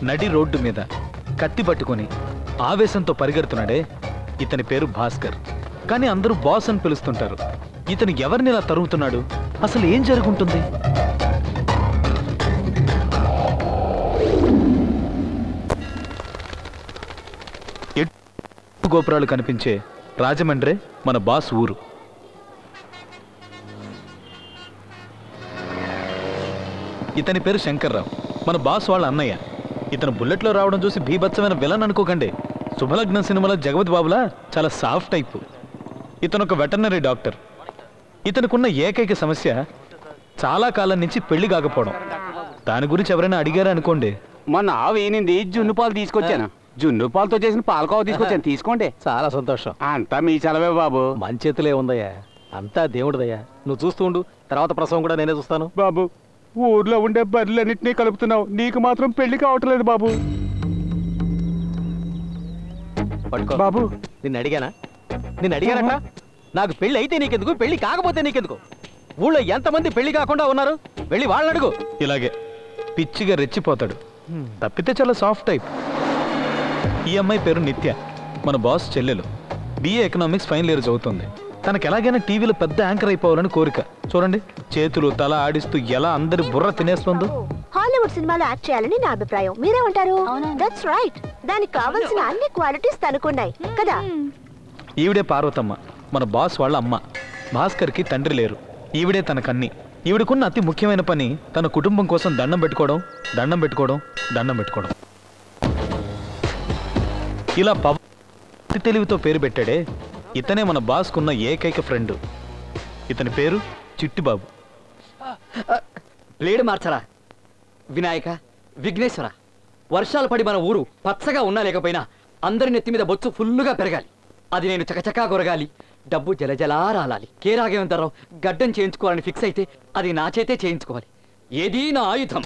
నడి రోడ్డు మీద కత్తి పట్టుకొని ఆవేశంతో పరిగెడుతున్నాడే, ఇతని పేరు భాస్కర్. కానీ అందరూ బాస్ అని పిలుస్తుంటారు. ఇతను ఎవరిని ఇలా తరుగుతున్నాడు? అసలు ఏం జరుగుంటుంది? గోపురాలు కనిపించే రాజమండ్రి మన బాస్ ఊరు. ఇతని పేరు శంకర్రావు, మన బాస్ వాళ్ళ అన్నయ్య. ఇతను బుల్లెట్లో రావడం చూసి భీభత్సమైన విలన్ అనుకోకండి. శుభలగ్నం సినిమాలో జగపతి బాబులా చాలా సాఫ్ట్ టైపు. ఇతను ఒక వెటర్నరీ డాక్టర్. ఇతనుకున్న ఏకైక సమస్య చాలా కాలం నుంచి పెళ్లి కాకపోవడం. దాని గురించి ఎవరైనా అడిగారా అనుకోండి, మొన్న ఆవేనింది జున్ను పాలు తీసుకొచ్చాను. జున్ను పాలతో చేసిన పాలకోవ తీసుకొచ్చాను, తీసుకోండి. చాలా సంతోషం. అంతా మీ చలవే బాబు. మన చేతులే ఉందయ్యా, అంతా దేవుడిదయ్యా. నువ్వు చూస్తూ ఉండు, తర్వాత ప్రసవం కూడా నేనే చూస్తాను. బాబు, ఊర్లో ఉండే బర్రెలన్నింటినీ కలుపుతున్నావు, నీకు మాత్రం పెళ్లి కావట్లేదు బాబు. పట్టుకో బాబు. నిన్ను అడిగానట. నాకు పెళ్లి అయితే నీకెందుకు, పెళ్లి కాకపోతే నీకెందుకు? ఊళ్ళో ఎంతమంది పెళ్లి కాకుండా ఉన్నారు, వెళ్ళి వాళ్ళని అడుగు. ఇలాగే పిచ్చిగా రెచ్చిపోతాడు. తప్పితే చాలా సాఫ్ట్ టైప్. ఈ అమ్మాయి పేరు నిత్య, మన బాస్ చెల్లెలు. బిఏ ఎకనామిక్స్ ఫైనల్ ఇయర్ చదువుతుంది. తనకు ఎలాగైనా టీవీలో పెద్ద యాంకర్ అయిపోవాలని కోరిక. చూడండి, చేతులు తల ఆడిస్తూ ఎలా అందరి బుర్ర తినేస్తుందో. హాలీవుడ్ సినిమాలో యాక్ట్ చేయాలని నా అభిప్రాయం. మీరేమంటారు? That's right. దానికి కావాల్సిన అన్ని క్వాలిటీస్ తనకున్నాయి కదా. ఈవిడే పార్వతమ్మ, మన బాస్ వాళ్ళ అమ్మ. భాస్కర్కి తండ్రి లేరు, ఈవిడే తనకన్ని. ఈవిడకున్న అతి ముఖ్యమైన పని తన కుటుంబం కోసం దండం పెట్టుకోవడం. ఇలా అతి తెలివితో పేరు పెట్టాడే, ఇతనే మన బాస్కున్న ఏకైక ఫ్రెండ్. ఇతని పేరు చిట్టిబాబు. బ్లేడ్ మార్చరా వినాయక, విఘ్నేశ్వర. వర్షాలు పడి మన ఊరు పచ్చగా ఉన్నా లేకపోయినా అందరి నెత్తి మీద బొచ్చు ఫుల్లుగా పెరగాలి. అది నేను చకచకా కొరగాలి, డబ్బు జలజలా రాలాలి. కే రాఘవేంద్రరావు గడ్డం చేయించుకోవాలని ఫిక్స్ అయితే అది నా చేతే చేయించుకోవాలి. ఏదీ నా ఆయుధం.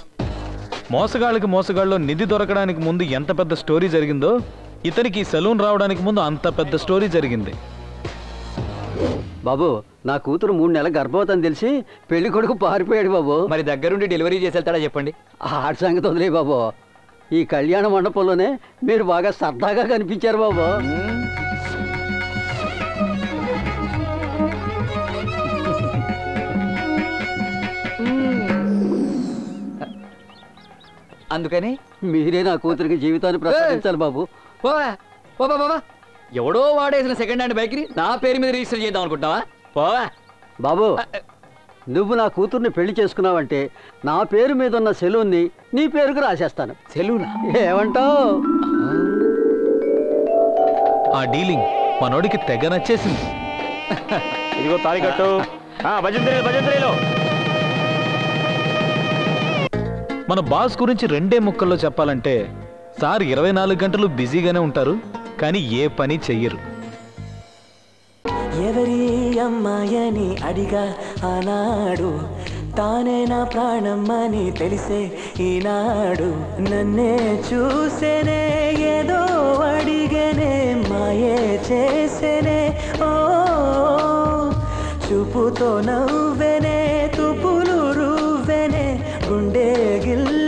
మోసగాళ్ళలో నిధి దొరకడానికి ముందు ఎంత పెద్ద స్టోరీ జరిగిందో, ఇతనికి సెలూన్ రావడానికి ముందు అంత పెద్ద స్టోరీ జరిగింది. బాబు, నా కూతురు 3 నెలల గర్భవతం తెలిసి పెళ్లి కొడుకు పారిపోయాడు బాబు. మరి దగ్గరుండి డెలివరీ చేసి వెళ్తాడా చెప్పండి. ఆడి సంగతి వదిలే బాబు. ఈ కళ్యాణ మండపంలోనే మీరు బాగా సరదాగా కనిపించారు బాబు. అందుకని మీరే నా కూతురికి జీవితాన్ని ప్రసాదించాలి బాబు. బాబా, ఎవడో వాడేసిన సెకండ్ హ్యాండ్ బైక్ ని నా పేరు మీద రిజిస్టర్ చేద్దాం అనుకుంటున్నావా? పోవా బాబు. నువ్వు నా కూతుర్ని పెళ్లి చేసుకున్నావంటే నా పేరు మీద ఉన్న సెలూన్ని నీ పేరుకు రాసేస్తాను. సెలూనా? ఏమంటావు? ఆ డీలింగ్ మనోడికి తెగ నచ్చేసింది. ఇదిగో తాళికట్టు. భజంత్రీలో మన బాస్ గురించి 2 ముక్కల్లో చెప్పాలంటే, సార్ 24 గంటలు బిజీగానే ఉంటారు, కానీ ఏ పని చెయ్యరు. ఎవరి అమ్మాయని అడిగా ఆనాడు, తానే నా ప్రాణమ్మని తెలిసే ఈనాడు. నన్నే చూసేనే ఏదో అడిగనే, మాయే చేసేనే ఓ చూపుతో నవ్వెనే, తుపులు రువ్వెనే, గుండె గిల్ల